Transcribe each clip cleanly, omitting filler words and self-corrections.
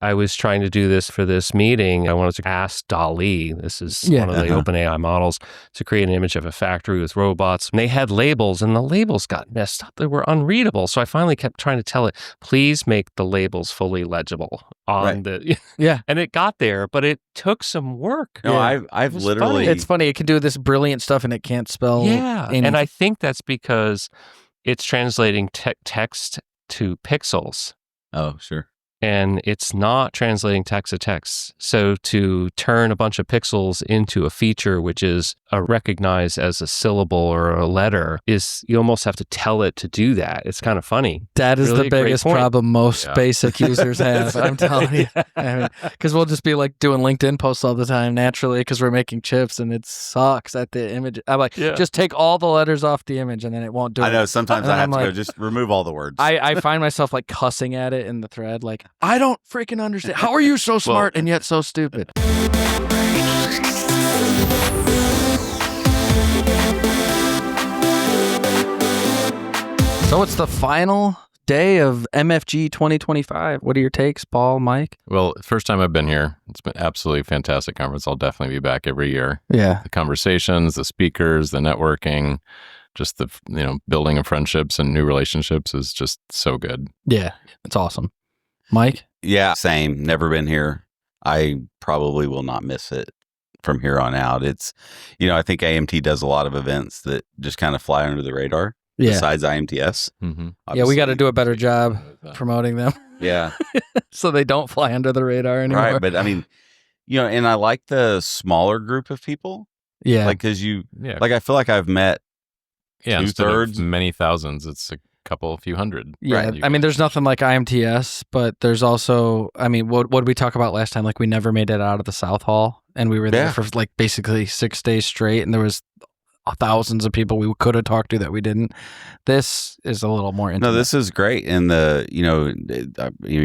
I was trying to do this for this meeting. I wanted to ask DALL-E, this is one of the OpenAI models, to create an image of a factory with robots. And they had labels, and the labels got messed up. They were unreadable. So I finally kept trying to tell it, please make the labels fully legible on the... Yeah. And it got there, but it took some work. No, I've literally... Funny. It's funny. It can do this brilliant stuff, and it can't spell anything. And I think that's because it's translating text to pixels. Oh, sure. And it's not translating text to text. So to turn a bunch of pixels into a feature which is recognized as a syllable or a letter is, you almost have to tell it to do that. It's kind of funny. That is the biggest problem most basic users have. I'm telling you. Because we'll just be like doing LinkedIn posts all the time naturally because we're making chips and it sucks at the image. I'm like, just take all the letters off the image and then it won't do it. I know. Sometimes I have to go, just remove all the words. I find myself like cussing at it in the thread. Like, I don't freaking understand. How are you so smart and yet so stupid? So it's the final day of MFG 2025. What are your takes, Paul, Mike? Well, first time I've been here. It's been absolutely fantastic conference. I'll definitely be back every year. Yeah. The conversations, the speakers, the networking, just the building of friendships and new relationships is just so good. Yeah, it's awesome. Mike? Yeah, same. Never been here. I probably will not miss it from here on out. It's, I think AMT does a lot of events that just kind of fly under the radar. Yeah. Besides IMTS. Mm-hmm. Yeah, we got to do a better job promoting them. Yeah. So they don't fly under the radar anymore. Right. But I mean, and I like the smaller group of people. Yeah. Like, because I feel like I've met two-thirds. Many thousands. It's a few hundred. Yeah. Right. I mean, there's nothing like IMTS, but there's also, I mean, what did we talk about last time? Like, we never made it out of the South Hall and we were there for like basically 6 days straight and there was thousands of people we could have talked to that we didn't. This is a little more intimate. No, this is great. And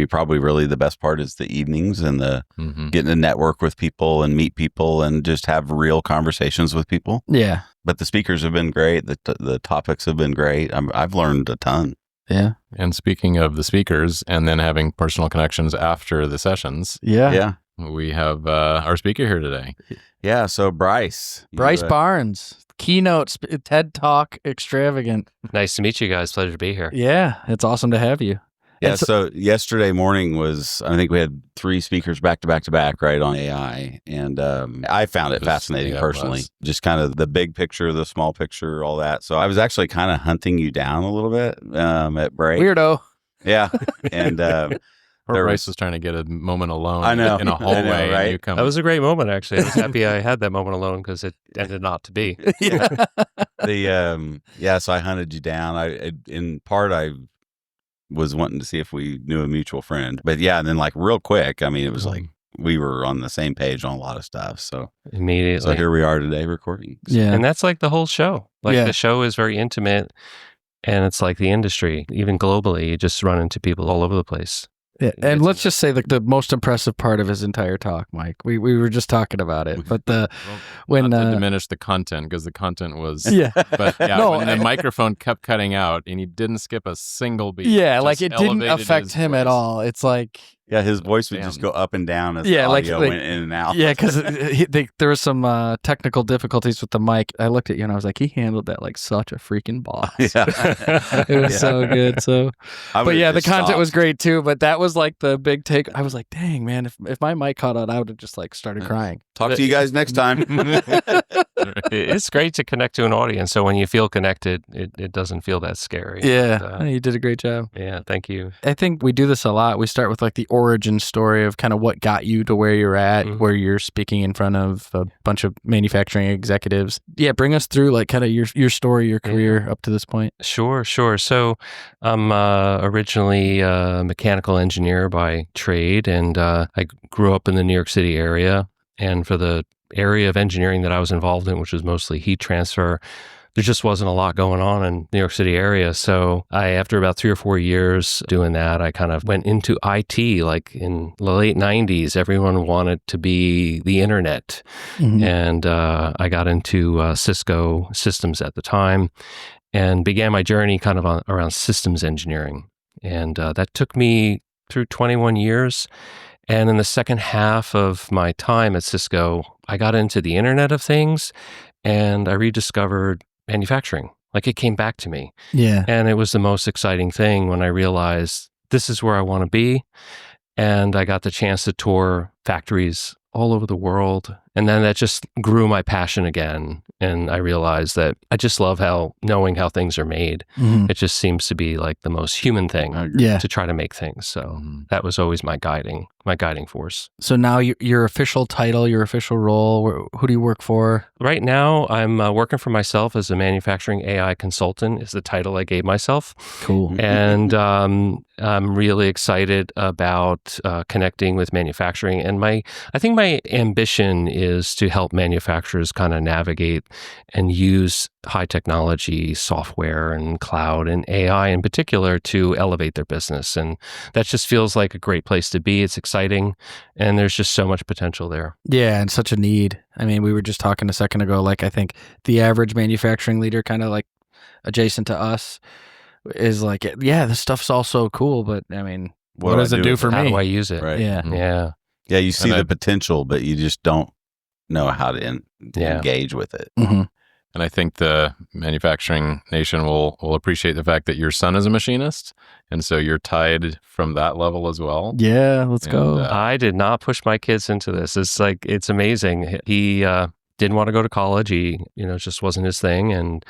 probably really the best part is the evenings and the getting to network with people and meet people and just have real conversations with people. Yeah. But the speakers have been great. The topics have been great. I've learned a ton. Yeah. And speaking of the speakers and then having personal connections after the sessions. Yeah. We have our speaker here today. Yeah. So Bryce Barnes. Keynote TED Talk extravagant. Nice to meet you guys. Pleasure to be here. Yeah, it's awesome to have you. Yeah, so yesterday morning I think we had 3 speakers back to back, right, on AI. And I found it fascinating personally, just kind of the big picture, the small picture, all that. So I was actually kind of hunting you down a little bit at break. Weirdo. Yeah. And Bryce was trying to get a moment alone. I know. In a hallway. I know, right? And you come. That was a great moment, actually. I was happy I had that moment alone because it ended not to be. Yeah. So I hunted you down. I was wanting to see if we knew a mutual friend. But yeah, and then like real quick, I mean, it was like we were on the same page on a lot of stuff. So immediately. So here we are today recording. Yeah. And that's like the whole show. The show is very intimate and it's like the industry. Even globally, you just run into people all over the place. Yeah, and let's just say the most impressive part of his entire talk, Mike. We were just talking about it, but not to diminish the content because the content was but when the microphone kept cutting out and he didn't skip a single beat. Yeah, like it didn't affect him at all. It's like his voice would just go up and down as the audio went in and out. Yeah, because there was some technical difficulties with the mic. I looked at you and I was like, he handled that like such a freaking boss. Yeah. It was so good. So, but yeah, the content was great too. But that was like the big take. I was like, dang man, if my mic caught on, I would have just like started crying. Talk to you guys next time. It's great to connect to an audience. So when you feel connected, it doesn't feel that scary. Yeah, you did a great job. Yeah, thank you. I think we do this a lot. We start with like the origin story of kind of what got you to where you're at, where you're speaking in front of a bunch of manufacturing executives. Yeah, bring us through like kind of your story, your career up to this point. Sure. So I'm originally a mechanical engineer by trade, and I grew up in the New York City area. And for the area of engineering that I was involved in, which was mostly heat transfer, there just wasn't a lot going on in New York City area. So after about 3 or 4 years doing that, I kind of went into IT. Like in the late 90s, everyone wanted to be the internet. And I got into Cisco systems at the time and began my journey kind of around systems engineering. And that took me through 21 years. And in the second half of my time at Cisco, I got into the Internet of Things and I rediscovered manufacturing. Like it came back to me. Yeah. And it was the most exciting thing when I realized this is where I want to be. And I got the chance to tour factories all over the world. And then that just grew my passion again. And I realized that I just love knowing how things are made. It just seems to be like the most human thing to try to make things. So that was always my guiding force. So now your official title, your official role, who do you work for? Right now, I'm working for myself as a manufacturing AI consultant is the title I gave myself. Cool. And I'm really excited about connecting with manufacturing. And I think my ambition is to help manufacturers kind of navigate and use high technology software and cloud and AI in particular to elevate their business. And that just feels like a great place to be. It's exciting. And there's just so much potential there. Yeah. And such a need. I mean, we were just talking a second ago, like I think the average manufacturing leader kind of like adjacent to us is like, yeah, this stuff's all so cool, but I mean, what does it do for me? How do I use it? Right. Yeah. Yeah. Yeah. You see the potential, but you just don't know how to engage with it. And I think the manufacturing nation will appreciate the fact that your son is a machinist. And so you're tied from that level as well. Yeah, let's go. I did not push my kids into this. It's amazing. He didn't want to go to college. He, it just wasn't his thing. And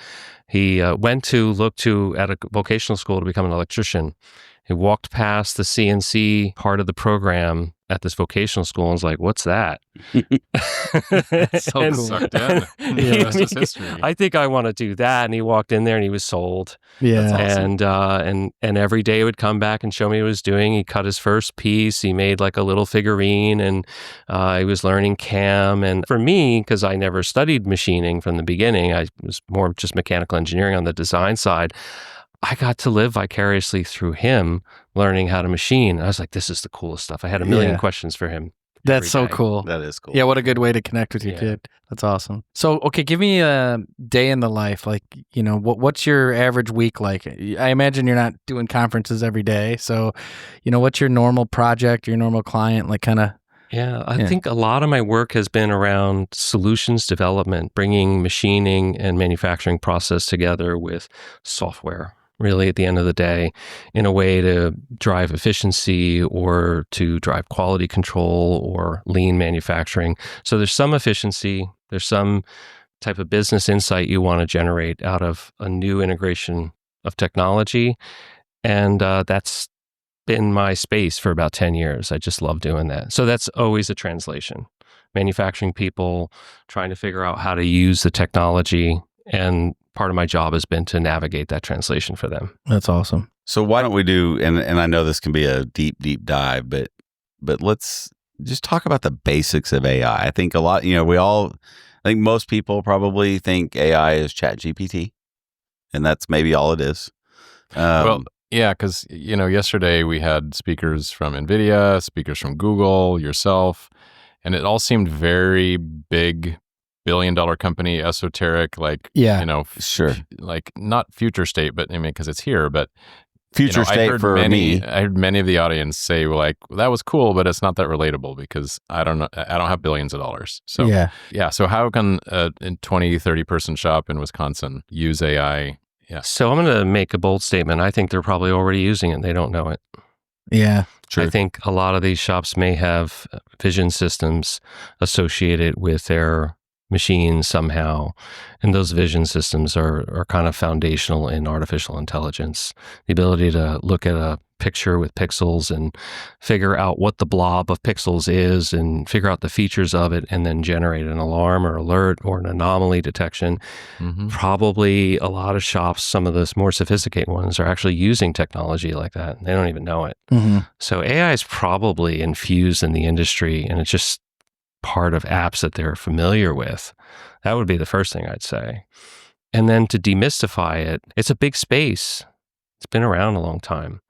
he went to look at a vocational school to become an electrician. He walked past the CNC part of the program at this vocational school and was like, "What's that?" That's so cool. Sucked in. The rest is history. I think I want to do that. And he walked in there and he was sold. Yeah. That's awesome. And every day he would come back and show me what he was doing. He cut his first piece. He made like a little figurine and he was learning CAM. And for me, because I never studied machining from the beginning, I was more just mechanical engineering on the design side. I got to live vicariously through him learning how to machine. I was like, this is the coolest stuff. I had a million questions for him. That's so cool. That is cool. Yeah, what a good way to connect with your kid. That's awesome. So, okay, give me a day in the life. Like, what's your average week like? I imagine you're not doing conferences every day. So, what's your normal project, your normal client, like kind of? Yeah, I think a lot of my work has been around solutions development, bringing machining and manufacturing process together with software. Really, at the end of the day, in a way to drive efficiency or to drive quality control or lean manufacturing. So there's some efficiency, there's some type of business insight you want to generate out of a new integration of technology. And that's been my space for about 10 years. I just love doing that. So that's always a translation. Manufacturing people trying to figure out how to use the technology, and part of my job has been to navigate that translation for them. That's awesome. So why don't we do, and I know this can be a deep dive, but let's just talk about the basics of AI. I think I think most people probably think AI is ChatGPT, and that's maybe all it is. Well, yeah, because, yesterday we had speakers from NVIDIA, speakers from Google, yourself, and it all seemed very big, billion-dollar company, esoteric, sure, like not future state, but I mean, because it's here, but future state for me. I heard many of the audience say, like, that was cool, but it's not that relatable because I don't have billions of dollars. So yeah. So how can a 20, 30 person shop in Wisconsin use AI? Yeah. So I'm going to make a bold statement. I think they're probably already using it. They don't know it. Yeah. True. I think a lot of these shops may have vision systems associated with their machines somehow. And those vision systems are kind of foundational in artificial intelligence. The ability to look at a picture with pixels and figure out what the blob of pixels is and figure out the features of it and then generate an alarm or alert or an anomaly detection. Mm-hmm. Probably a lot of shops, some of the more sophisticated ones, are actually using technology like that. They don't even know it. Mm-hmm. So AI is probably infused in the industry, and it's just part of apps that they're familiar with. That would be the first thing I'd say. And then to demystify it, it's a big space. It's been around a long time,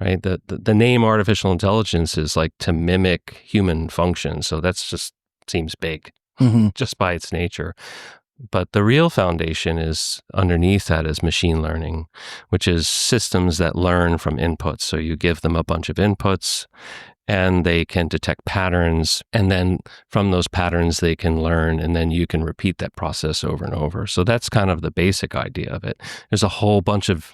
right? The name artificial intelligence is like to mimic human function. So that's just seems big just by its nature. But the real foundation is underneath that is machine learning, which is systems that learn from inputs. So you give them a bunch of inputs and they can detect patterns, and then from those patterns they can learn, and then you can repeat that process over and over. So that's kind of the basic idea of it. There's a whole bunch of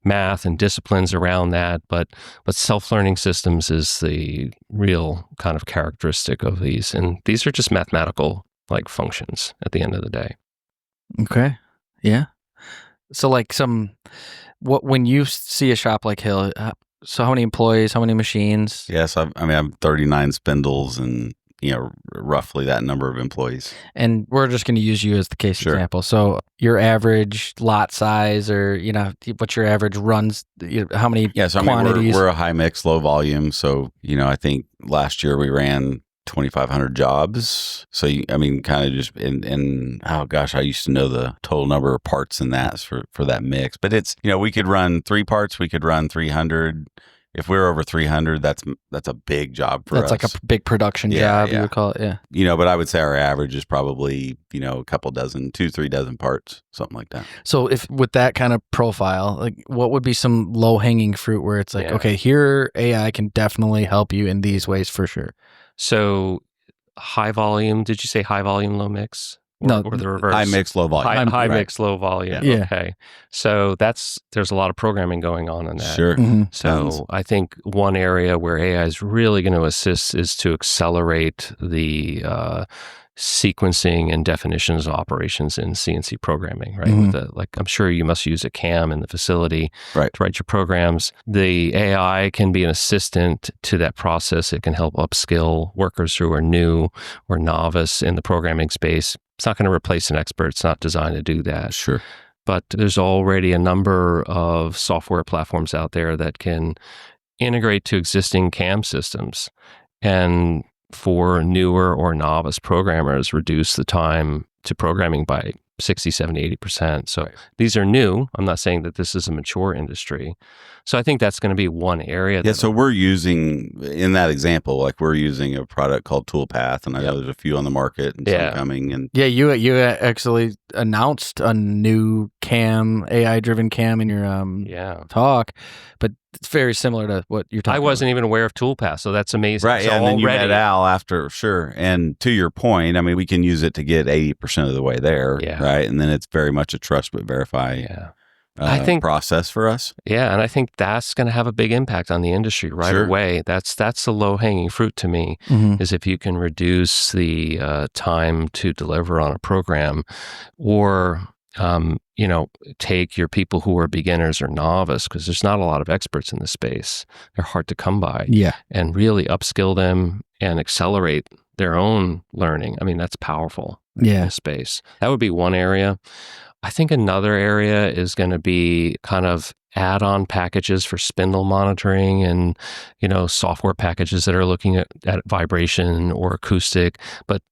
math and disciplines around that, but self-learning systems is the real kind of characteristic of these, and these are just mathematical like functions at the end of the day. Okay. Yeah. So like when you see a shop like Hill, so how many employees, how many machines? Yes, I have 39 spindles and, roughly that number of employees. And we're just going to use you as the case example. So your average lot size, or, what's your average runs, how many quantities? We're a high mix, low volume. So, I think last year we ran 2,500 jobs. So, kind of just oh gosh, I used to know the total number of parts in that for that mix. But it's, we could run 3 parts, we could run 300. If we're over 300, that's a big job for us. That's like a big production job, you would call it, yeah. But I would say our average is probably, a couple dozen, 2-3 dozen parts, something like that. So if with that kind of profile, like what would be some low-hanging fruit where it's like, okay, here AI can definitely help you in these ways for sure? So high volume, did you say high volume, low mix? Or the reverse? High mix, low volume. High mix, low volume. Yeah. Okay. So there's a lot of programming going on in that. Sure. Mm-hmm. So I think one area where AI is really going to assist is to accelerate the sequencing and definitions of operations in CNC programming, right? Mm-hmm. I'm sure you must use a CAM in the facility to write your programs. The AI can be an assistant to that process. It can help upskill workers who are new or novice in the programming space. It's not going to replace an expert. It's not designed to do that. Sure. But there's already a number of software platforms out there that can integrate to existing CAM systems, and for newer or novice programmers, reduce the time to programming by 60, 70, 80%. So these are new. I'm not saying that this is a mature industry. So I think that's going to be one area. Yeah, so we're using, in that example, we're using a product called Toolpath, and I know there's a few on the market and some coming. And yeah, you actually announced a new CAM, AI-driven CAM in your talk, but it's very similar to what you're talking about. I wasn't even aware of Toolpath, so that's amazing. Right, so and then you met Al after, sure. And to your point, we can use it to get 80% of the way there, right? And then it's very much a trust but verify I think process for us. Yeah, and I think that's going to have a big impact on the industry right away. That's the low-hanging fruit to me, is if you can reduce the time to deliver on a program, or take your people who are beginners or novice, because there's not a lot of experts in the space. They're hard to come by. Yeah. And really upskill them and accelerate their own learning. That's powerful in the space. That would be one area. I think another area is going to be kind of add-on packages for spindle monitoring, and, software packages that are looking at vibration or acoustic, but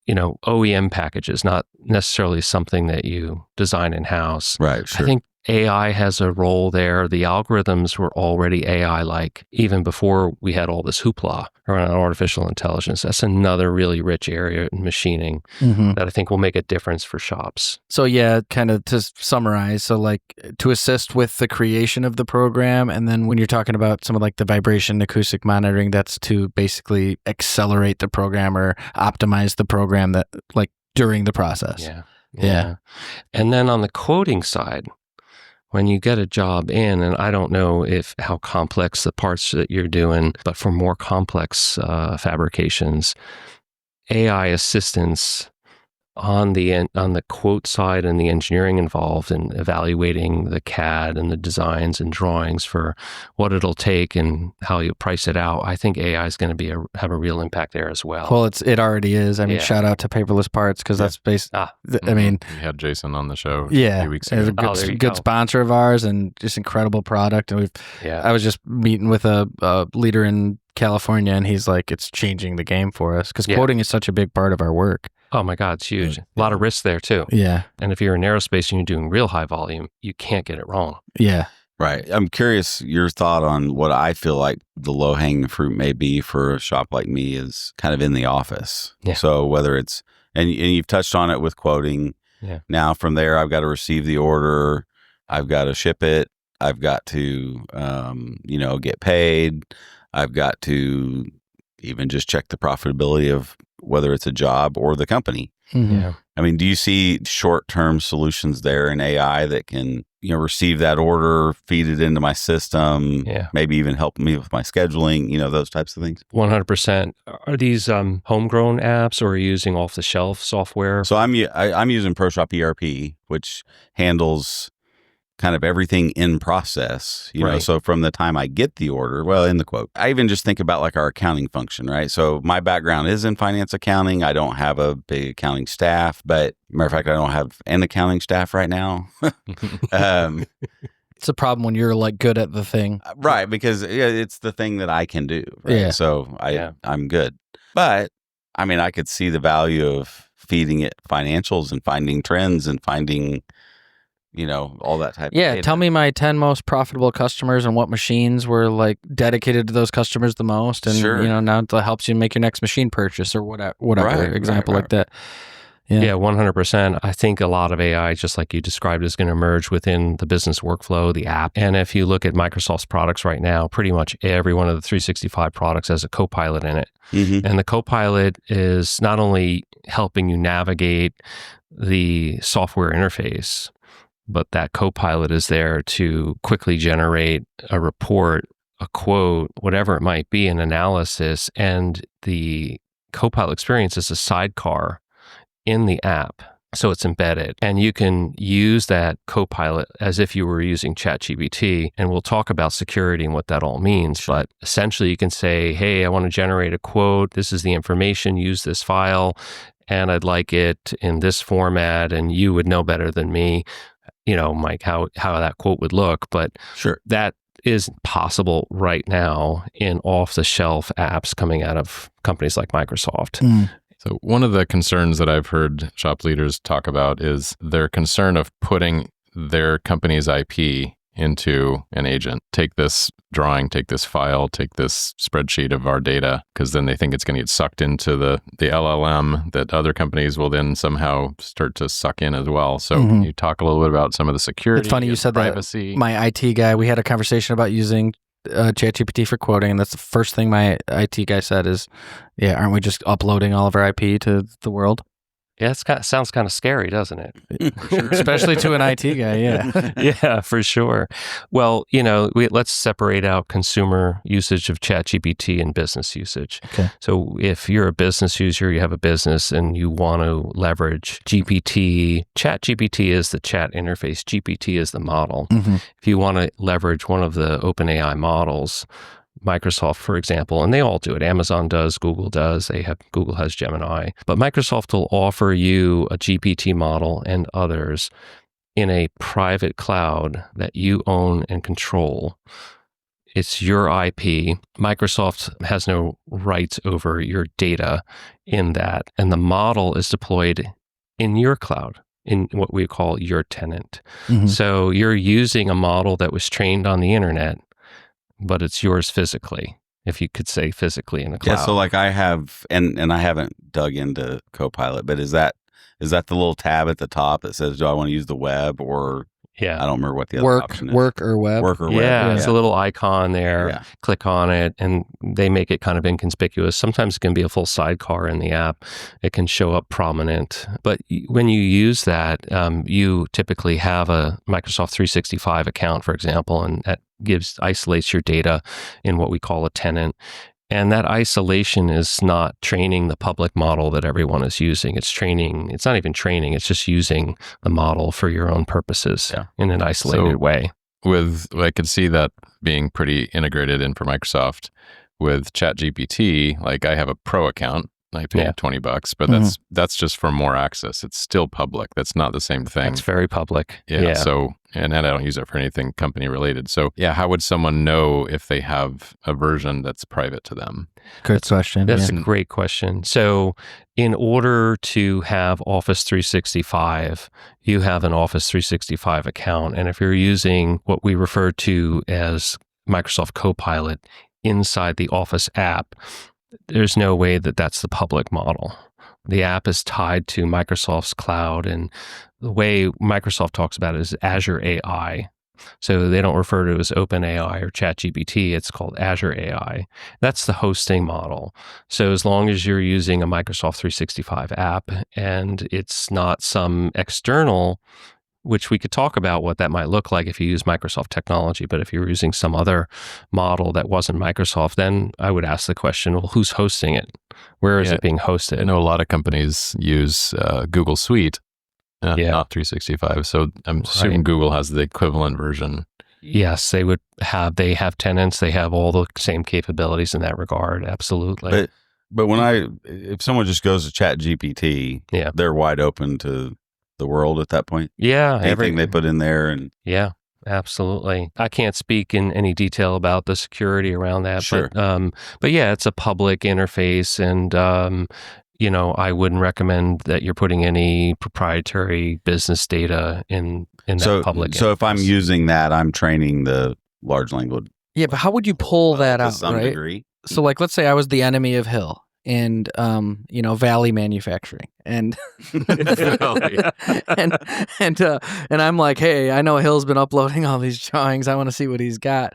OEM packages, not necessarily something that you design in-house. Right, sure. I think AI has a role there. The algorithms were already AI-like even before we had all this hoopla around artificial intelligence. That's another really rich area in machining that I think will make a difference for shops. So kind of to summarize, so to assist with the creation of the program, and then when you're talking about some of the vibration acoustic monitoring, that's to basically accelerate the program or optimize the program that during the process. Yeah. And then on the quoting side, when you get a job in, and I don't know how complex the parts that you're doing, but for more complex fabrications, AI assistance on the quote side and the engineering involved in evaluating the CAD and the designs and drawings for what it'll take and how you price it out, I think AI is going to have a real impact there as well. Well, it already is. Shout out to Paperless Parts, because that's based. We had Jason on the show a few weeks ago. It's a good sponsor of ours, and just incredible product. And I was just meeting with a leader in California, and he's like, it's changing the game for us, because quoting is such a big part of our work. Oh my God, it's huge. A lot of risks there too. Yeah. And if you're in aerospace and you're doing real high volume, you can't get it wrong. Yeah. Right. I'm curious your thought on what I feel like the low-hanging fruit may be for a shop like me is kind of in the office. Yeah. So whether it's, and you've touched on it with quoting. Yeah. Now from there, I've got to receive the order. I've got to ship it. I've got to, get paid. I've got to even just check the profitability of whether it's a job or the company. Yeah. I mean, do you see short-term solutions there in AI that can, receive that order, feed it into my system, maybe even help me with my scheduling, those types of things? 100%. Are these homegrown apps, or are you using off-the-shelf software? So I'm using ProShop ERP, which handles kind of everything in process, Right. So from the time I get the order, well, in the quote, I even just think about like our accounting function, right? So my background is in finance accounting. I don't have a big accounting staff, but matter of fact, I don't have an accounting staff right now. It's a problem when you're like good at the thing. Right. Because it's the thing that I can do. Right? Yeah. So I'm good. But I mean, I could see the value of feeding it financials and finding trends and finding, all that type of data. Tell me my 10 most profitable customers and what machines were like dedicated to those customers the most. And, now that helps you make your next machine purchase or whatever example like that. Yeah, 100%. I think a lot of AI, just like you described, is going to emerge within the business workflow, the app. And if you look at Microsoft's products right now, pretty much every one of the 365 products has a Copilot in it. Mm-hmm. And the Copilot is not only helping you navigate the software interface, but that Copilot is there to quickly generate a report, a quote, whatever it might be, an analysis. And the Copilot experience is a sidecar in the app. So it's embedded. And you can use that Copilot as if you were using ChatGPT. And we'll talk about security and what that all means. But essentially, you can say, hey, I want to generate a quote. This is the information. Use this file. And I'd like it in this format. And you would know better than me, Mike, how that quote would look. But sure, that is possible right now in off-the-shelf apps coming out of companies like Microsoft. So one of the concerns that I've heard shop leaders talk about is their concern of putting their company's IP into an agent. Take this drawing, take this file, take this spreadsheet of our data, because then they think it's going to get sucked into the LLM that other companies will then somehow start to suck in as well. So can you talk a little bit about some of the security? It's funny you said privacy? That. My IT guy, we had a conversation about using ChatGPT for quoting, and that's the first thing my IT guy said is, aren't we just uploading all of our IP to the world? Yeah, sounds kind of scary, doesn't it? Especially to an IT guy, yeah. Yeah, for sure. Well, let's separate out consumer usage of ChatGPT and business usage. Okay. So if you're a business user, you have a business and you want to leverage GPT, ChatGPT is the chat interface, GPT is the model. Mm-hmm. If you want to leverage one of the OpenAI models, Microsoft, for example, and they all do it. Amazon does, Google does. Google has Gemini. But Microsoft will offer you a GPT model and others in a private cloud that you own and control. It's your IP. Microsoft has no rights over your data in that. And the model is deployed in your cloud, in what we call your tenant. Mm-hmm. So you're using a model that was trained on the internet, but it's yours physically, if you could say physically in the cloud. Yeah, so like I have, and I haven't dug into Copilot, but is that the little tab at the top that says, do I want to use the web or, I don't remember what the other option is. Work or web. Work or web. Yeah, it's a little icon there. Yeah. Click on it, and they make it kind of inconspicuous. Sometimes it can be a full sidecar in the app. It can show up prominent. But when you use that, you typically have a Microsoft 365 account, for example, and that isolates your data in what we call a tenant. And that isolation is not training the public model that everyone is using. It's not even training, it's just using the model for your own purposes in an isolated way. I could see that being pretty integrated in for Microsoft with ChatGPT. Like I have a pro account. I paid $20, but that's just for more access. It's still public. That's not the same thing. It's very public. Yeah. So, and I don't use it for anything company related. So how would someone know if they have a version that's private to them? Good question. That's a great question. So in order to have Office 365, you have an Office 365 account. And if you're using what we refer to as Microsoft Copilot inside the Office app, there's no way that that's the public model. The app is tied to Microsoft's cloud, and the way Microsoft talks about it is Azure AI. So they don't refer to it as OpenAI or ChatGPT. It's called Azure AI. That's the hosting model. So as long as you're using a Microsoft 365 app and it's not some external, which we could talk about what that might look like if you use Microsoft technology. But if you're using some other model that wasn't Microsoft, then I would ask the question, well, who's hosting it? Where is it being hosted? I know a lot of companies use Google Suite, not 365. So I'm assuming Google has the equivalent version. Yes, they have tenants. They have all the same capabilities in that regard. Absolutely. But if someone just goes to ChatGPT, they're wide open to the world at that point. Yeah. Anything they put in there. And yeah, absolutely. I can't speak in any detail about the security around that. Sure. But yeah, it's a public interface, and I wouldn't recommend that you're putting any proprietary business data in that public. So if I'm using that, I'm training the large language. Yeah, but how would you pull that out, to some right? degree. So like, let's say I was the enemy of Hill and Valley Manufacturing, and and I'm like, hey, I know Hill's been uploading all these drawings. I want to see what he's got.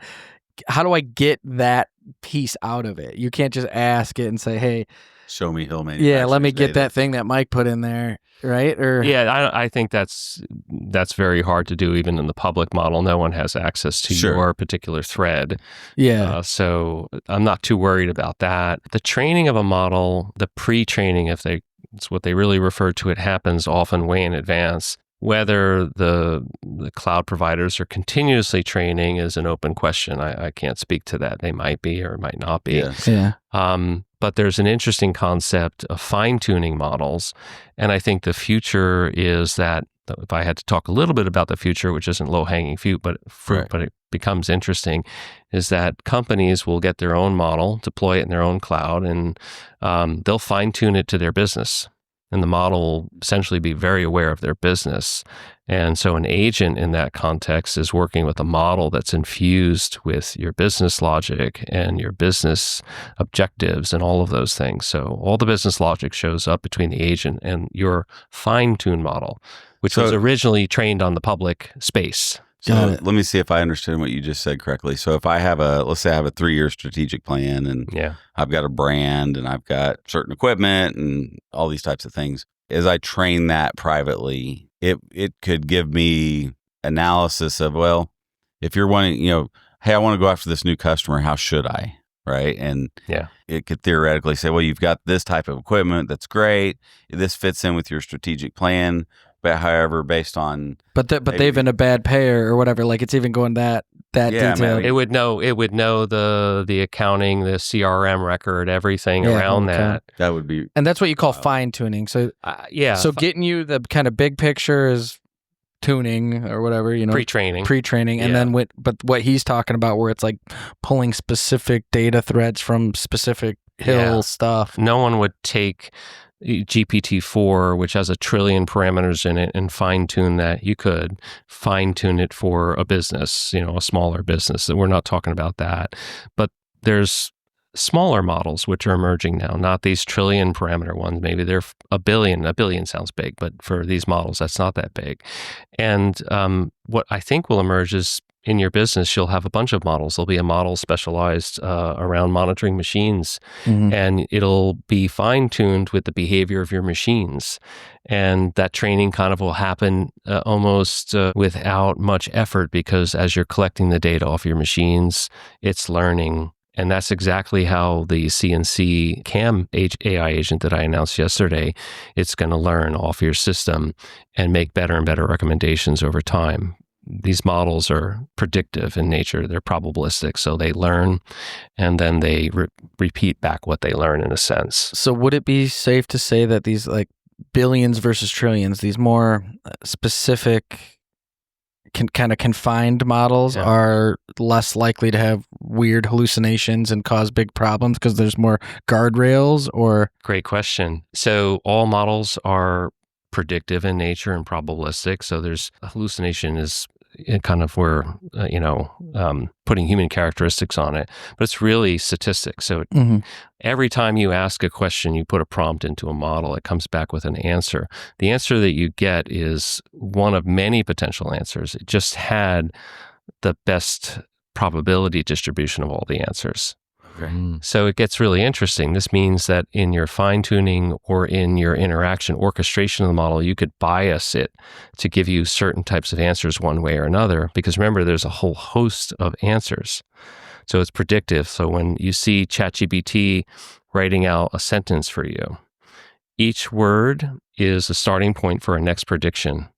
How do I get that piece out of it? You can't just ask it and say, hey, show me Hill Manufacturing. Yeah, let me get that thing that Mike put in there, right? Or I think that's very hard to do even in the public model. No one has access to your particular thread. Yeah. So I'm not too worried about that. The training of a model, the pre-training, it's what they really refer to, it happens often way in advance. Whether the cloud providers are continuously training is an open question. I can't speak to that. They might be or might not be. Yeah. But there's an interesting concept of fine-tuning models. And I think the future is that, if I had to talk a little bit about the future, which isn't low-hanging fruit, but it becomes interesting, is that companies will get their own model, deploy it in their own cloud, and they'll fine-tune it to their business. And the model will essentially be very aware of their business. And so an agent in that context is working with a model that's infused with your business logic and your business objectives and all of those things. So all the business logic shows up between the agent and your fine-tuned model, which was originally trained on the public space. So let me see if I understand what you just said correctly. So if I have let's say I have a 3-year strategic plan, and I've got a brand and I've got certain equipment and all these types of things, as I train that privately, it could give me analysis of, well, if you're wanting, hey, I want to go after this new customer, how should I? Right. And it could theoretically say, well, you've got this type of equipment. That's great. This fits in with your strategic plan. But however, based on they've been a bad payer or whatever, like it's even going that detailed. It would know the accounting, the CRM record, everything around that. That would be, and that's what you call fine tuning. So so getting you the kind of big picture is tuning or whatever, pre-training, and then what he's talking about, where it's like pulling specific data threads from specific Hill stuff. No one would take GPT-4, which has 1 trillion parameters in it, and fine-tune that. You could fine-tune it for a business, a smaller business. We're not talking about that. But there's smaller models which are emerging now, not these trillion parameter ones. Maybe they're a billion. A billion sounds big, but for these models, that's not that big. And what I think will emerge is, in your business, you'll have a bunch of models. There'll be a model specialized around monitoring machines, and it'll be fine-tuned with the behavior of your machines. And that training kind of will happen almost without much effort, because as you're collecting the data off your machines, it's learning. And that's exactly how the CNC CAM AI agent that I announced yesterday, it's going to learn off your system and make better and better recommendations over time. These models are predictive in nature. They're probabilistic. So they learn, and then they repeat back what they learn, in a sense. So would it be safe to say that these like billions versus trillions, these more specific, kind of confined models are less likely to have weird hallucinations and cause big problems because there's more guardrails? Or Great question. So all models are predictive in nature and probabilistic. So there's hallucination is kind of where, putting human characteristics on it, but it's really statistics. So every time you ask a question, you put a prompt into a model, it comes back with an answer. The answer that you get is one of many potential answers. It just had the best probability distribution of all the answers. Okay. So it gets really interesting. This means that in your fine-tuning or in your interaction orchestration of the model, you could bias it to give you certain types of answers one way or another. Because remember, there's a whole host of answers. So it's predictive. So when you see ChatGPT writing out a sentence for you, each word is a starting point for a next prediction.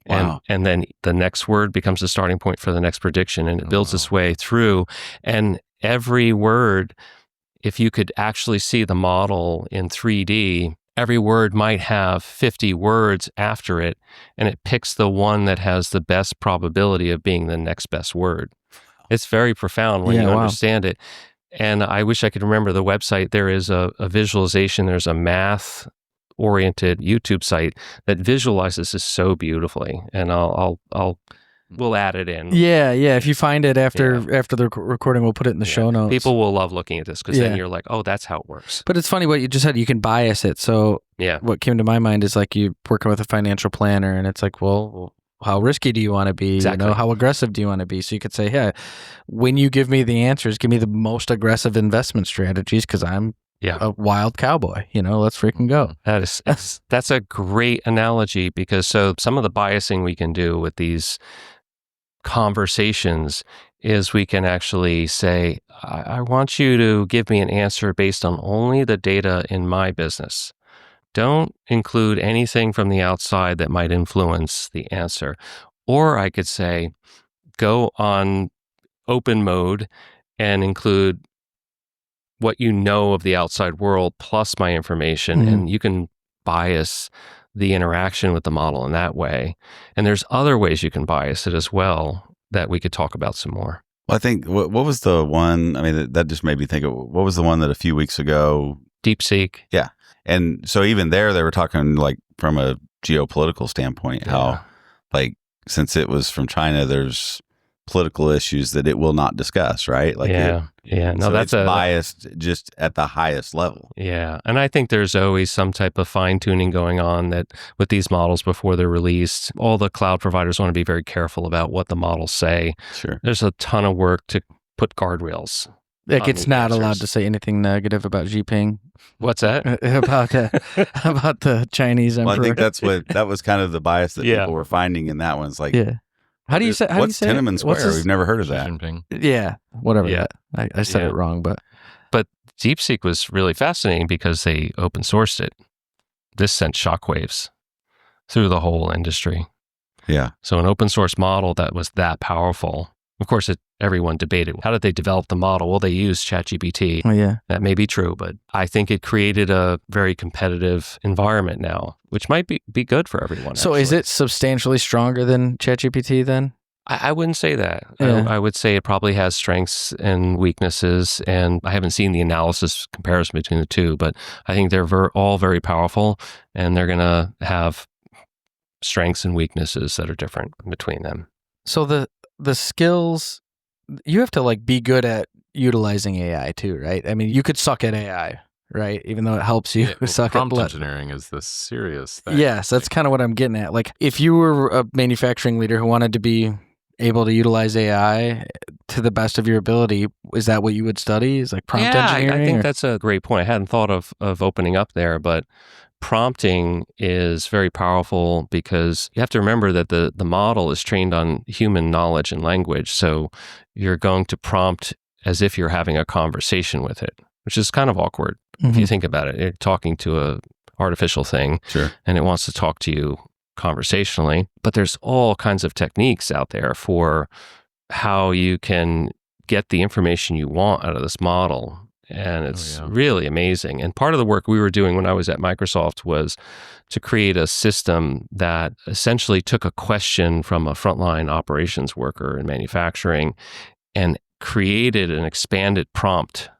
Wow. And then the next word becomes the starting point for the next prediction, and it builds its way through. And every word, if you could actually see the model in 3D, every word might have 50 words after it, and it picks the one that has the best probability of being the next best word. It's very profound when you understand it. And I wish I could remember the website. There is a visualization. There's a math-oriented YouTube site that visualizes this so beautifully. And we'll add it in. Yeah. If you find it after the recording, we'll put it in the show notes. People will love looking at this because then you're like, oh, that's how it works. But it's funny what you just said. You can bias it. So what came to my mind is like you working with a financial planner, and it's like, well, how risky do you want to be? Exactly. How aggressive do you want to be? So you could say, yeah, when you give me the answers, give me the most aggressive investment strategies because I'm a wild cowboy. Let's freaking go. That's a great analogy because so some of the biasing we can do with these conversations is we can actually say, I want you to give me an answer based on only the data in my business. Don't include anything from the outside that might influence the answer. Or I could say, go on open mode and include what you know of the outside world plus my information, and you can bias the interaction with the model in that way. And there's other ways you can bias it as well that we could talk about some more. Well, I think, what was the one, I mean, that just made me think of, what was the one that a few weeks ago? DeepSeek. Yeah. And so even there, they were talking like from a geopolitical standpoint, how like, since it was from China, there's political issues that it will not discuss, right? Like No, so that's it's biased just at the highest level. Yeah. And I think there's always some type of fine tuning going on that with these models before they're released. All the cloud providers want to be very careful about what the models say. Sure. There's a ton of work to put guardrails. Like it's not allowed to say anything negative about Jinping. What's that? about the Chinese emperor. Well, I think that was kind of the bias that people were finding in that one. It's like, how do you say? What's Tiananmen Square? We've never heard of that. Yeah, whatever. Yeah, I said it wrong, but DeepSeek was really fascinating because they open sourced it. This sent shockwaves through the whole industry. Yeah. So an open source model that was that powerful. Of course, everyone debated, how did they develop the model? Well, they used ChatGPT. Oh, yeah. That may be true, but I think it created a very competitive environment now, which might be good for everyone. So is it substantially stronger than ChatGPT then? I wouldn't say that. Yeah. I would say it probably has strengths and weaknesses, and I haven't seen the analysis comparison between the two, but I think they're all very powerful, and they're going to have strengths and weaknesses that are different between them. So the skills, you have to like be good at utilizing AI too, right? I mean, you could suck at AI, right? Even though it helps you suck prompt at engineering is the serious thing. Yes, that's kind of what I'm getting at. Like if you were a manufacturing leader who wanted to be able to utilize AI to the best of your ability, is that what you would study? Is like prompt engineering? I think that's a great point. I hadn't thought of opening up there, but prompting is very powerful because you have to remember that the model is trained on human knowledge and language. So you're going to prompt as if you're having a conversation with it, which is kind of awkward. If you think about it. You're talking to a artificial thing, sure, and it wants to talk to you conversationally. But there's all kinds of techniques out there for how you can get the information you want out of this model. And it's really amazing. And part of the work we were doing when I was at Microsoft was to create a system that essentially took a question from a frontline operations worker in manufacturing and created an expanded prompt.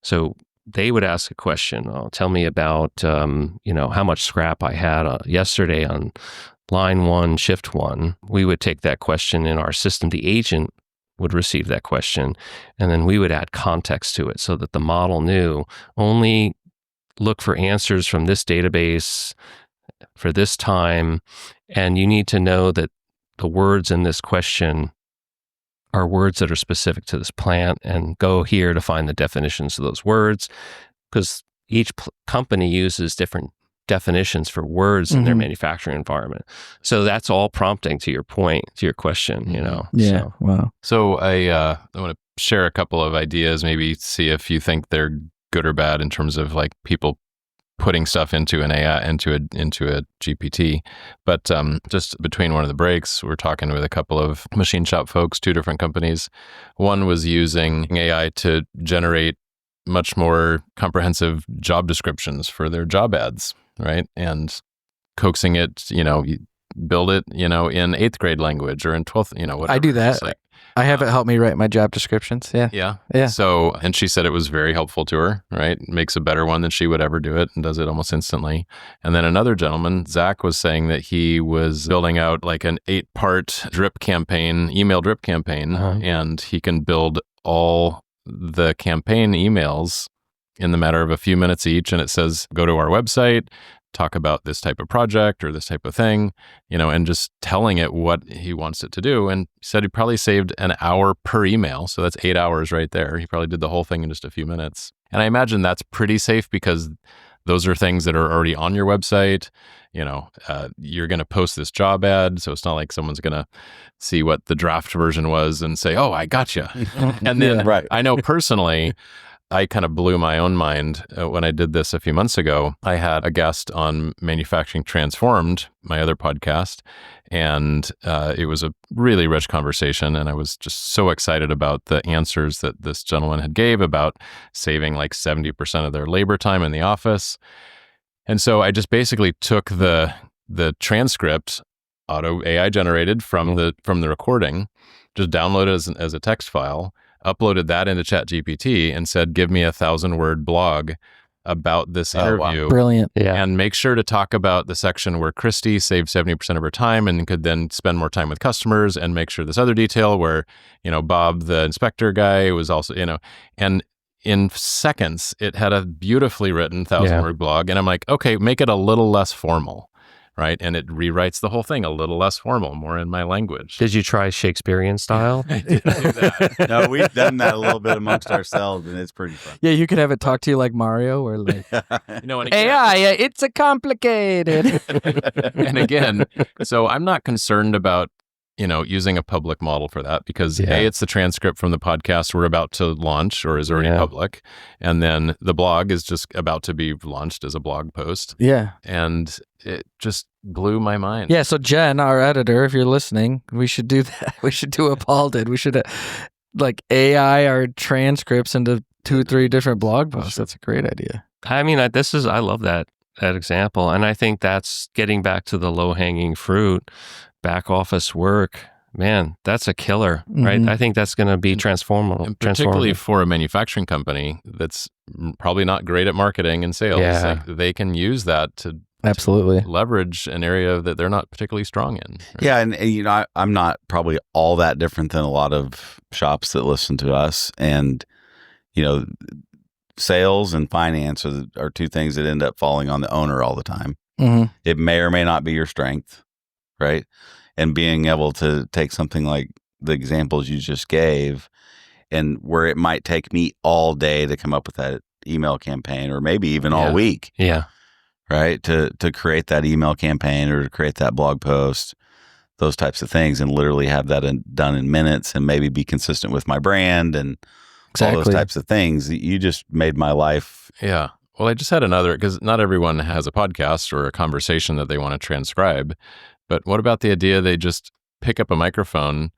So they would ask a question, tell me about, how much scrap I had yesterday on line 1, shift 1. We would take that question in our system. The agent would receive that question, and then we would add context to it so that the model knew only look for answers from this database for this time, and you need to know that the words in this question are words that are specific to this plant, and go here to find the definitions of those words, because each company uses different definitions for words in their manufacturing environment. So that's all prompting to your point, to your question, Yeah. So. Wow. So I want to share a couple of ideas, maybe see if you think they're good or bad in terms of like people putting stuff into an AI, into a GPT. But just between one of the breaks, we're talking with a couple of machine shop folks, 2 different companies. One was using AI to generate much more comprehensive job descriptions for their job ads, right? And coaxing it, you build it, in 8th grade language or in 12th, whatever. I do that. Like, I have it help me write my job descriptions. Yeah. Yeah. So, and she said it was very helpful to her, right? Makes a better one than she would ever do it, and does it almost instantly. And then another gentleman, Zach, was saying that he was building out like an 8-part drip campaign, email drip campaign, and he can build all the campaign emails in the matter of a few minutes each. And it says, go to our website, talk about this type of project or this type of thing, and just telling it what he wants it to do. And he said he probably saved an hour per email. So that's 8 hours right there. He probably did the whole thing in just a few minutes. And I imagine that's pretty safe because those are things that are already on your website. You're going to post this job ad. So it's not like someone's going to see what the draft version was and say, oh, I gotcha. And then I know personally, I kind of blew my own mind when I did this a few months ago. I had a guest on Manufacturing Transformed, my other podcast, and it was a really rich conversation. And I was just so excited about the answers that this gentleman had gave about saving like 70% of their labor time in the office. And so I just basically took the transcript, auto AI generated from the recording, just downloaded it as a text file, uploaded that into ChatGPT and said, give me a 1,000-word blog about this interview. Wow. Brilliant. Yeah. And make sure to talk about the section where Christy saved 70% of her time and could then spend more time with customers, and make sure this other detail where, Bob, the inspector guy, was also, and in seconds, it had a beautifully written 1,000-word blog. And I'm like, okay, make it a little less formal. Right. And it rewrites the whole thing a little less formal, more in my language. Did you try Shakespearean style? I didn't do that. No, we've done that a little bit amongst ourselves, and it's pretty fun. Yeah, you could have it talk to you like Mario, or like, and AI, it's a complicated. And again, so I'm not concerned about, using a public model for that because A, it's the transcript from the podcast we're about to launch or is already public. And then the blog is just about to be launched as a blog post. Yeah. And it just blew my mind. Yeah. So Jen, our editor, if you're listening, we should do that. We should do what Paul did. We should like AI our transcripts into 2 or 3 different blog posts. That's a great idea. I mean, I love that example. And I think that's getting back to the low-hanging fruit, back office work. Man, that's a killer, right? I think that's going to be transformative. And particularly for a manufacturing company that's probably not great at marketing and sales. Yeah. Like, they can use that to absolutely leverage an area that they're not particularly strong in. Right? Yeah. And I'm not probably all that different than a lot of shops that listen to us. And, sales and finance are 2 things that end up falling on the owner all the time. It may or may not be your strength, right? And being able to take something like the examples you just gave, and where it might take me all day to come up with that email campaign, or maybe even all week. Yeah. Right. To create that email campaign or to create that blog post, those types of things, and literally have that done in minutes, and maybe be consistent with my brand and all those types of things. You just made my life. Yeah. Well, I just had another, because not everyone has a podcast or a conversation that they want to transcribe. But what about the idea they just pick up a microphone,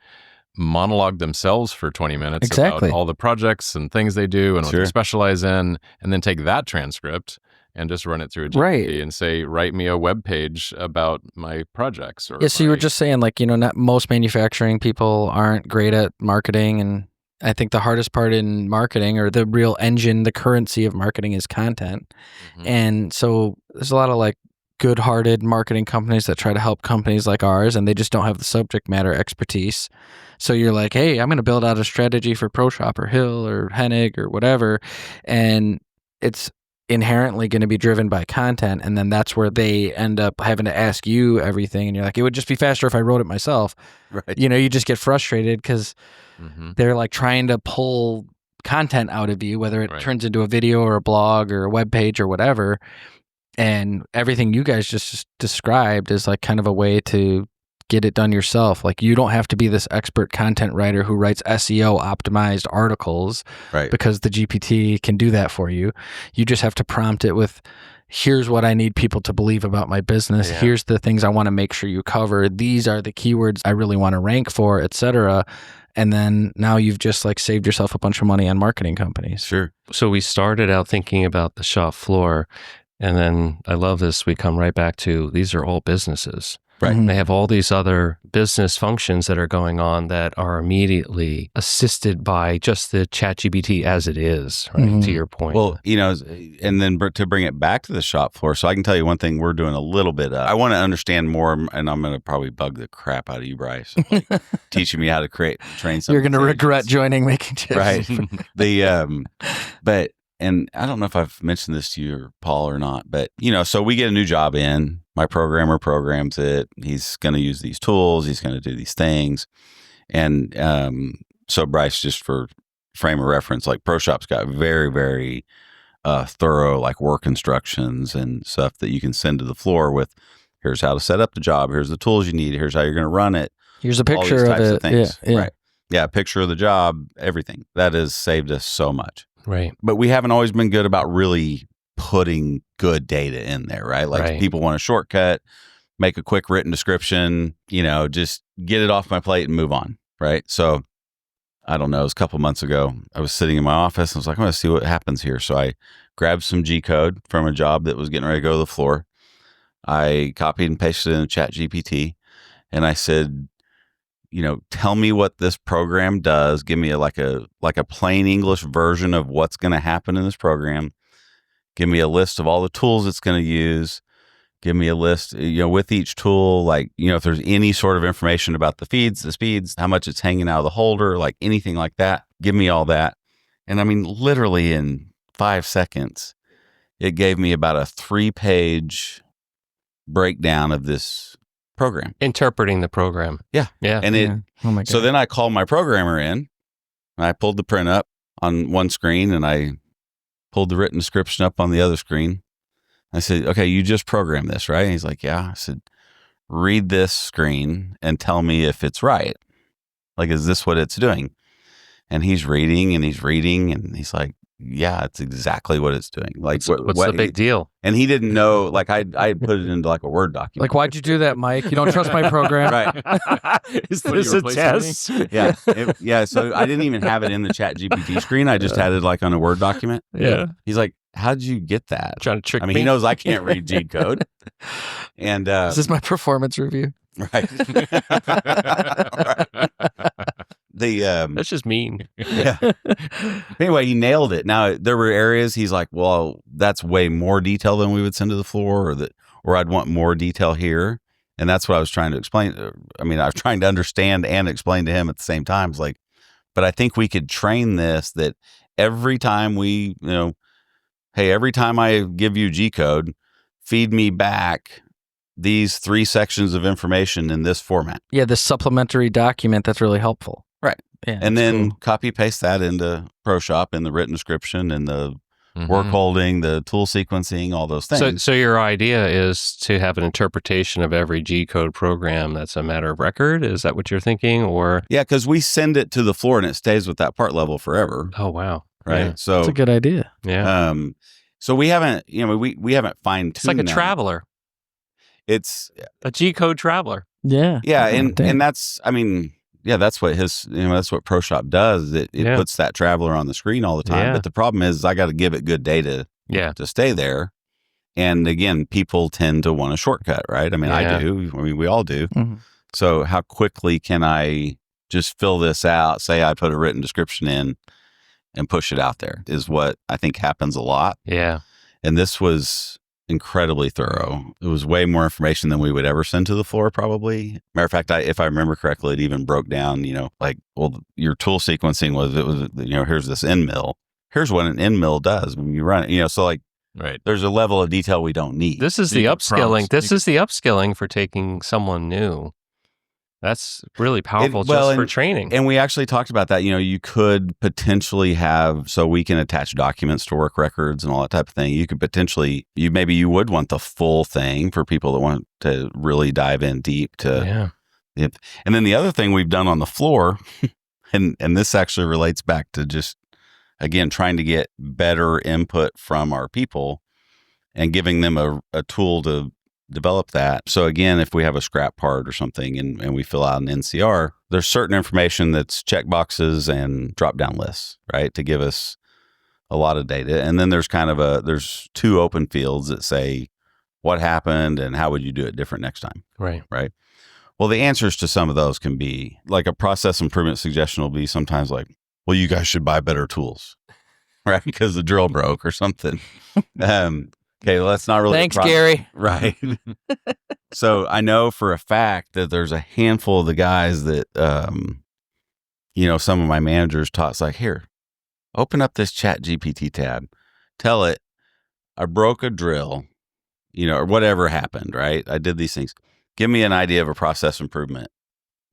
monologue themselves for 20 minutes about all the projects and things they do and what they specialize in, and then take that transcript and just run it through a GPT and say, write me a web page about my projects. Or so you were just saying, like, not most manufacturing people aren't great at marketing. And I think the hardest part in marketing, or the real engine, the currency of marketing, is content. And so there's a lot of like good-hearted marketing companies that try to help companies like ours, and they just don't have the subject matter expertise. So you're like, hey, I'm going to build out a strategy for ProShop or Hill or Hennig or whatever. And it's inherently going to be driven by content, and then that's where they end up having to ask you everything, and you're like, it would just be faster if I wrote it myself. Right. You just get frustrated because they're like trying to pull content out of you, whether it turns into a video or a blog or a web page or whatever. And everything you guys just described is like kind of a way to get it done yourself. Like, you don't have to be this expert content writer who writes SEO optimized articles, because the GPT can do that for you. You just have to prompt it with, here's what I need people to believe about my business. Yeah. Here's the things I want to make sure you cover. These are the keywords I really want to rank for, etc. And then now you've just like saved yourself a bunch of money on marketing companies. Sure. So we started out thinking about the shop floor, and then I love this. We come right back to, these are all businesses. Right. They have all these other business functions that are going on that are immediately assisted by just the ChatGPT as it is, right? To your point. Well, and then to bring it back to the shop floor. So I can tell you one thing we're doing a little bit of. I want to understand more, and I'm going to probably bug the crap out of you, Bryce, like teaching me how to train something. You're going to regret joining MakingChips. Right. And I don't know if I've mentioned this to you or Paul or not, but so we get a new job in. My programmer programs it. He's going to use these tools. He's going to do these things. And so Bryce, just for frame of reference, like ProShop's got very, very thorough like work instructions and stuff that you can send to the floor with, here's how to set up the job. Here's the tools you need. Here's how you're going to run it. Here's a picture of it. Things. Yeah. Right. Yeah. Picture of the job, everything. That has saved us so much. Right. But we haven't always been good about really putting good data in there, right? Like people want a shortcut, make a quick written description, just get it off my plate and move on, right? So I don't know, it was a couple months ago, I was sitting in my office and I was like, I'm going to see what happens here. So I grabbed some G code from a job that was getting ready to go to the floor. I copied and pasted it in ChatGPT, and I said, tell me what this program does. Give me a plain English version of what's going to happen in this program. Give me a list of all the tools it's going to use. Give me a list, with each tool, like, if there's any sort of information about the speeds, how much it's hanging out of the holder, like anything like that. Give me all that. And I mean, literally in 5 seconds, it gave me about a 3-page breakdown of this program. Interpreting the program. Yeah. And Oh my God. So then I called my programmer in, and I pulled the print up on one screen, and I pulled the written description up on the other screen. I said, okay, you just programmed this, right? And he's like, yeah. I said, read this screen and tell me if it's right. Like, is this what it's doing? And he's reading and he's like, yeah, it's exactly what it's doing. Like, what's the big deal? And he didn't know, like, I put it into like a Word document. Like, why'd you do that, Mike? You don't trust my program? Right. Is this a test? Yeah. So I didn't even have it in the ChatGPT screen. I just had it like on a Word document. Yeah. He's like, how'd you get that? Trying to trick me. He knows I can't read G code. And is this my performance review? Right. That's just mean. Yeah. Anyway, he nailed it. Now there were areas he's like, well, that's way more detail than we would send to the floor, or I'd want more detail here. And that's what I was trying to explain. I mean, I was trying to understand and explain to him at the same time. It's like, but I think we could train this that every time we, hey, every time I give you G code, feed me back these 3 sections of information in this format. Yeah, this supplementary document that's really helpful. Right. Yeah, and then copy paste that into ProShop in the written description and the work holding, the tool sequencing, all those things. So your idea is to have an interpretation of every G code program that's a matter of record? Is that what you're thinking? Or yeah, because we send it to the floor and it stays with that part level forever. Oh, wow. Right. Yeah. So that's a good idea. Yeah. So we haven't, we haven't fine-tuned. It's like a traveler. It's a G code traveler. Yeah. Yeah. And that's, that's what that's what ProShop does. It puts that traveler on the screen all the time. Yeah. But the problem is I got to give it good data to stay there. And again, people tend to want a shortcut, right? I mean, I do. I mean, we all do. Mm-hmm. So how quickly can I just fill this out? Say I put a written description in and push it out there is what I think happens a lot. Yeah. And this was incredibly thorough. It was way more information than we would ever send to the floor, probably. Matter of fact, if I remember correctly, it even broke down, your tool sequencing was, here's this end mill. Here's what an end mill does when you run it. So like Right. There's a level of detail we don't need. This is the upskilling. This is the upskilling for taking someone new. That's really powerful for training. And we actually talked about that. You could potentially have, so we can attach documents to work records and all that type of thing. You could potentially, maybe you would want the full thing for people that want to really dive in deep to. Yeah. And then the other thing we've done on the floor, and this actually relates back to just, again, trying to get better input from our people and giving them a tool to develop that. So again, if we have a scrap part or something and we fill out an NCR, there's certain information that's checkboxes and drop-down lists, right, to give us a lot of data. And then there's there's 2 open fields that say what happened and how would you do it different next time. Right. Well, the answers to some of those can be, like, a process improvement suggestion will be sometimes like, well, you guys should buy better tools, right? Because the drill broke or something. Okay, well, that's not really. Thanks, Gary. Right. So I know for a fact that there's a handful of the guys that, some of my managers taught. It's like, here, open up this ChatGPT tab. Tell it, I broke a drill, or whatever happened, right? I did these things. Give me an idea of a process improvement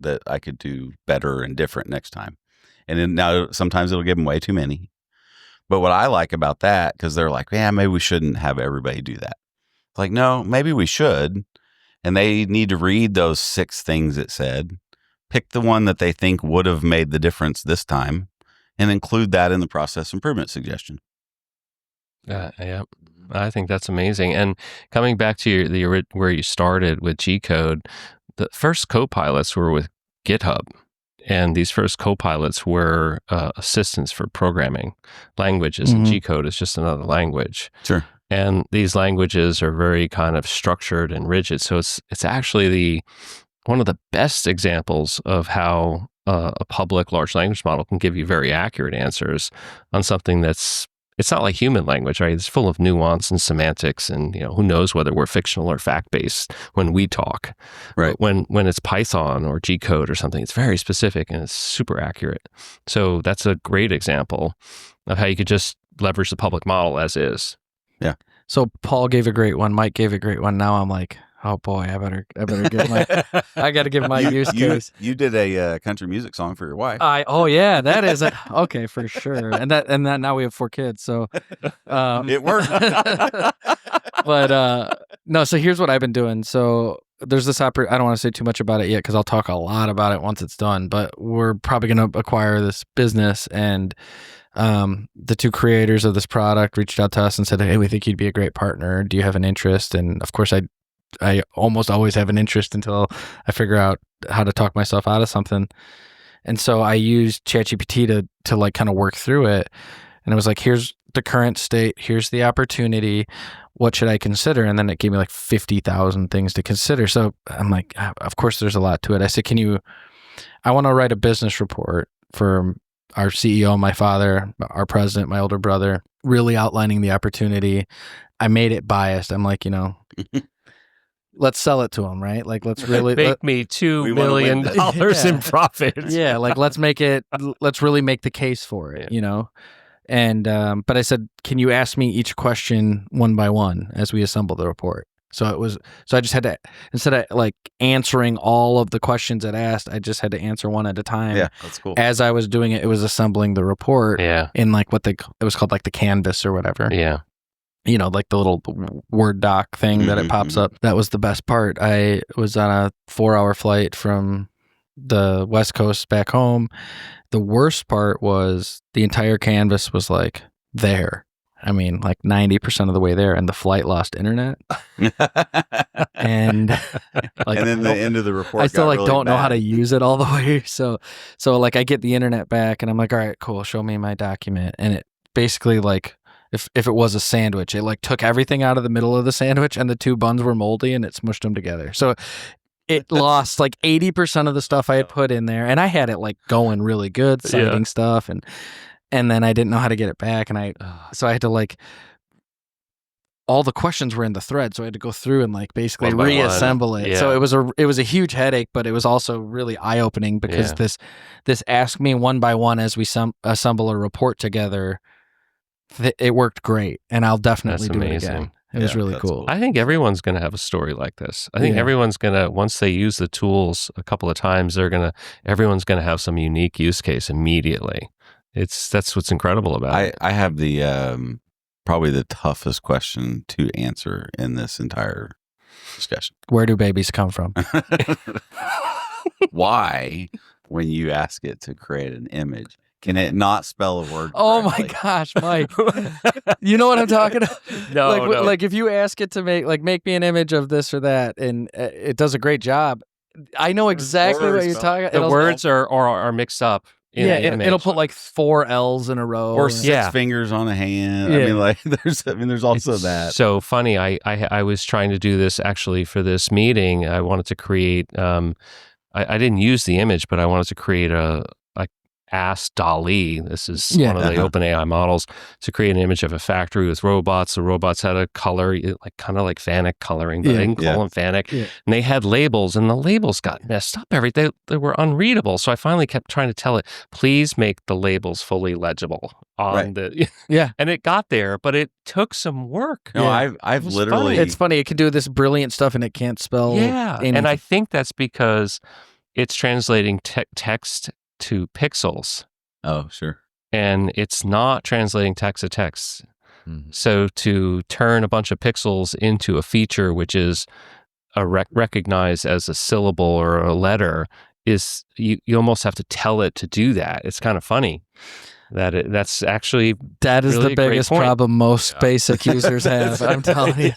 that I could do better and different next time. And then now sometimes it'll give them way too many. But what I like about that, because they're like, yeah, maybe we shouldn't have everybody do that. Like, no, maybe we should. And they need to read those 6 things it said, pick the one that they think would have made the difference this time, and include that in the process improvement suggestion. Yeah, I think that's amazing. And coming back to where you started with G-Code, the first co-pilots were with GitHub. And these first co-pilots were assistants for programming languages, and G-Code is just another language. Sure. And these languages are very kind of structured and rigid. So it's actually one of the best examples of how a public large language model can give you very accurate answers on something it's not like human language, right? It's full of nuance and semantics, and who knows whether we're fictional or fact-based when we talk. Right. But when it's Python or G-Code or something, it's very specific and it's super accurate. So that's a great example of how you could just leverage the public model as is. Yeah. So Paul gave a great one. Mike gave a great one. Now I'm like, oh boy, I better give I got to give my use case. You did a country music song for your wife. Oh yeah, that is okay for sure. And that now we have 4 kids, so it worked. But no. So here's what I've been doing. So there's this I don't want to say too much about it yet because I'll talk a lot about it once it's done. But we're probably going to acquire this business, and the 2 creators of this product reached out to us and said, "Hey, we think you'd be a great partner. Do you have an interest?" And of course, I almost always have an interest until I figure out how to talk myself out of something. And so I used ChatGPT to like kind of work through it. And it was like, here's the current state. Here's the opportunity. What should I consider? And then it gave me like 50,000 things to consider. So I'm like, of course there's a lot to it. I said, I want to write a business report for our CEO, my father, our president, my older brother, really outlining the opportunity. I made it biased. I'm like, let's sell it to them, right? Like, let's really make me $2 million in profit. Yeah, like let's really make the case for it, And but I said, can you ask me each question one by one as we assemble the report? So I just had to, instead of like answering all of the questions it asked, I just had to answer one at a time. Yeah, that's cool. As I was doing it, it was assembling the report. Yeah. In like it was called like the canvas or whatever. Yeah. Like the little Word doc thing that it pops up. That was the best part. I was on a 4-hour flight from the West Coast back home. The worst part was the entire canvas was like there. I mean, like 90% of the way there, and the flight lost internet. And like, and then the end of the report, I still like really don't know bad. how to use it all the way. So like I get the internet back, and I'm like, all right, cool, show me my document. And it basically like, if it was a sandwich, it like took everything out of the middle of the sandwich, and the 2 buns were moldy, and it smushed them together. So it lost like 80% of the stuff I had put in there, and I had it like going really good, citing stuff, and then I didn't know how to get it back, and so I had to like, all the questions were in the thread, so I had to go through and like basically reassemble it. Yeah. So it was a huge headache, but it was also really eye opening because this ask me one by one as we assemble a report together it worked great, and I'll definitely That's do amazing. it again. It was really cool. I think everyone's going to have a story like this. I think everyone's going to, once they use the tools a couple of times, everyone's going to have some unique use case immediately. That's what's incredible about it. I have the probably the toughest question to answer in this entire discussion. Where do babies come from? Why, when you ask it to create an image, can it not spell a word? Oh correctly? my gosh, Mike! You know what I'm talking about? No, like if you ask it to make me an image of this or that, and it does a great job. I know exactly what you're talking about. The words are mixed up. It'll put like 4 L's in a row, or 6 fingers on a hand. Yeah. There's also that. So funny. I was trying to do this actually for this meeting. I wanted to create. I didn't use the image, but I wanted to create a Ask DALL-E. This is one of the OpenAI models, to create an image of a factory with robots. The robots had a color, kind of like Vanek coloring, but I didn't call them Vanek. Yeah. And they had labels, and the labels got messed up. They were unreadable. So I finally kept trying to tell it, please make the labels fully legible on the. And it got there, but it took some work. No, I've literally. It's funny. It can do this brilliant stuff, and it can't spell. Anything. And I think that's because it's translating text to pixels. Oh, sure. And it's not translating text to text. Mm-hmm. So to turn a bunch of pixels into a feature which is recognized as a syllable or a letter is you almost have to tell it to do that. It's kind of funny. That's actually that is really the biggest problem most basic users have. I'm telling you,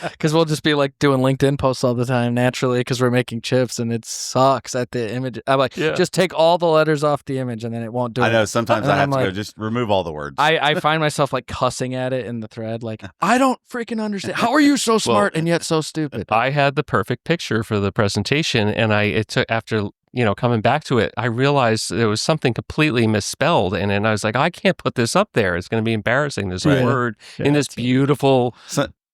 because we'll just be like doing LinkedIn posts all the time naturally because we're making chips and it sucks at the image. I'm like, just take all the letters off the image and then it won't do it. I know sometimes I have to go just remove all the words. I find myself like cussing at it in the thread, like I don't freaking understand. How are you so smart and yet so stupid? I had the perfect picture for the presentation, and it took after. Coming back to it, I realized there was something completely misspelled. And then I was like, I can't put this up there. It's going to be embarrassing. There's a word in this beautiful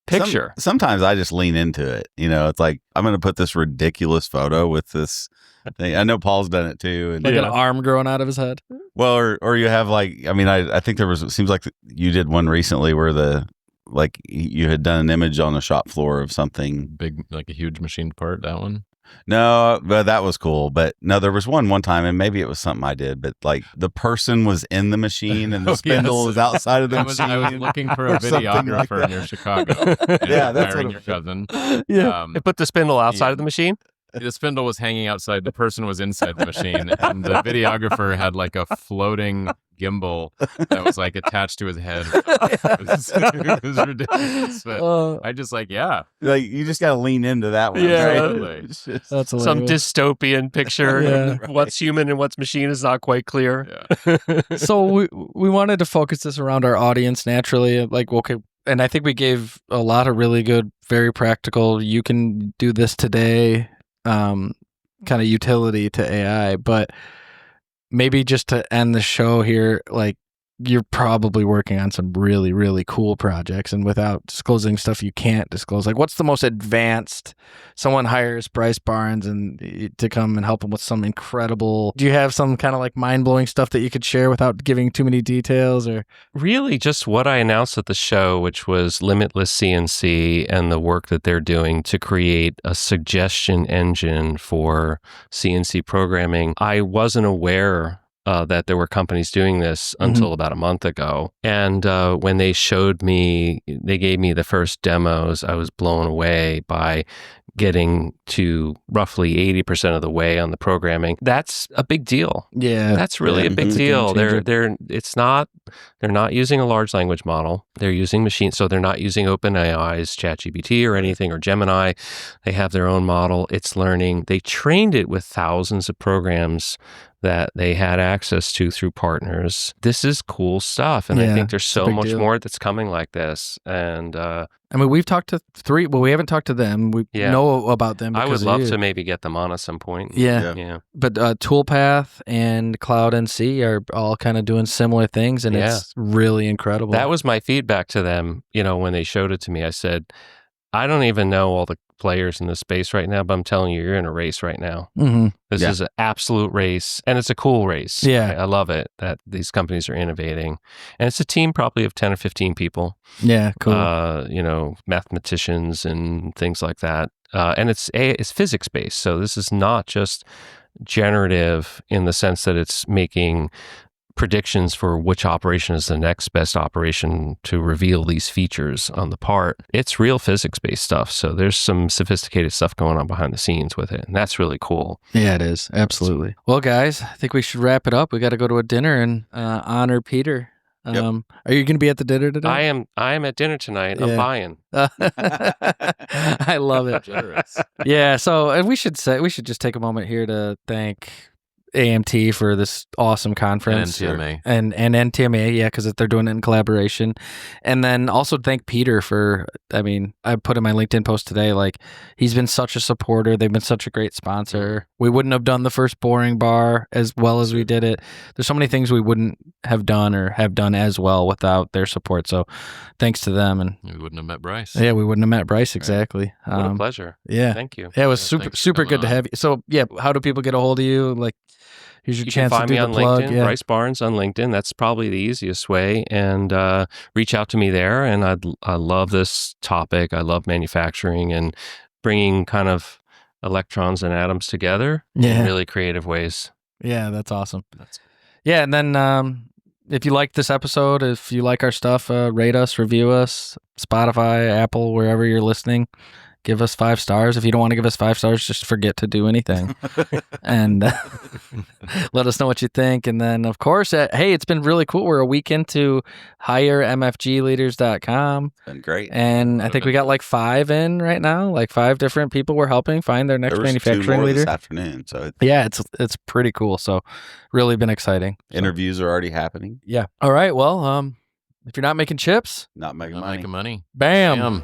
picture. Sometimes I just lean into it. It's like, I'm going to put this ridiculous photo with this thing. I know Paul's done it too. And, like an arm growing out of his head. Well, or you have I think it seems like you did one recently where you had done an image on a shop floor of something. Big, like a huge machined part, that one? No, but that was cool. But no, there was one time, and maybe it was something I did, but like the person was in the machine and the spindle was outside of the machine. I was looking for a videographer near Chicago. That's hiring your cousin. They put the spindle outside of the machine? The spindle was hanging outside. The person was inside the machine. And the videographer had like a floating gimbal that was like attached to his head. It was ridiculous. But I just like you just got to lean into that one. Right? That's some dystopian picture. What's human and what's machine is not quite clear. So we wanted to focus this around our audience naturally. Like, okay, and I think we gave a lot of really good, very practical, you can do this today kind of utility to AI. But maybe just to end the show here, like, you're probably working on some really, really cool projects, and without disclosing stuff you can't disclose. Like, what's the most advanced? Someone hires Bryce Barnes to come and help them with some incredible. Do you have some kind of like mind-blowing stuff that you could share without giving too many details? Or really just what I announced at the show, which was Limitless CNC and the work that they're doing to create a suggestion engine for CNC programming. I wasn't aware that there were companies doing this until about a month ago. And when they gave me the first demos, I was blown away by getting to roughly 80% of the way on the programming. That's a big deal. Yeah. That's really a big deal. They're not using a large language model. They're using machines. So they're not using OpenAI's ChatGPT or anything, or Gemini. They have their own model. It's learning. They trained it with thousands of programs that they had access to through partners. This is cool stuff. And I think there's so much more that's coming like this. And I mean, we've talked to 3, well, we haven't talked to them. We know about them. I would love to maybe get them on at some point. Yeah. But Toolpath and Cloud NC are all kind of doing similar things, and it's really incredible. That was my feedback to them, when they showed it to me. I said, I don't even know all the players in this space right now, but I'm telling you, you're in a race right now. This is an absolute race, and it's a cool race. Yeah. I love it that these companies are innovating. And it's a team probably of 10 or 15 people. Yeah, cool. Mathematicians and things like that. And it's physics-based, so this is not just generative in the sense that it's making predictions for which operation is the next best operation to reveal these features on the part. It's real physics-based stuff. So there's some sophisticated stuff going on behind the scenes with it. And that's really cool. Yeah, it is. Absolutely. Well, guys, I think we should wrap it up. We got to go to a dinner and honor Peter. Are you going to be at the dinner today? I am at dinner tonight. I'm buying. I love it. Generous. Yeah. So, and we should just take a moment here to thank AMT for this awesome conference. And NTMA, yeah, because they're doing it in collaboration. And then also thank Peter for, I put in my LinkedIn post today, like, he's been such a supporter. They've been such a great sponsor. We wouldn't have done the first boring bar as well as we did it. There's so many things we wouldn't have done or have done as well without their support. So thanks to them. And we wouldn't have met Bryce. Yeah, we wouldn't have met Bryce. Exactly. What a pleasure. Yeah. Thank you. Yeah, it was super good to have you. So yeah, how do people get a hold of you? Like, here's your chance to do the plug. LinkedIn, Bryce Barnes on LinkedIn. That's probably the easiest way. And reach out to me there. And I love this topic. I love manufacturing and bringing kind of electrons and atoms together in really creative ways. Yeah, that's awesome. Yeah, and then if you like this episode, if you like our stuff, rate us, review us, Spotify, Apple, wherever you're listening. Give us 5 stars. If you don't want to give us 5 stars, just forget to do anything. And let us know what you think. And then, of course, hey, it's been really cool. We're a week into hiremfgleaders.com. Been great. And I think we got like 5 in right now, like 5 different people we're helping find their next manufacturing 2 more leader. this afternoon. So it's pretty cool. So really been exciting. Interviews are already happening. Yeah. All right. Well, if you're not making chips, not making money. Bam.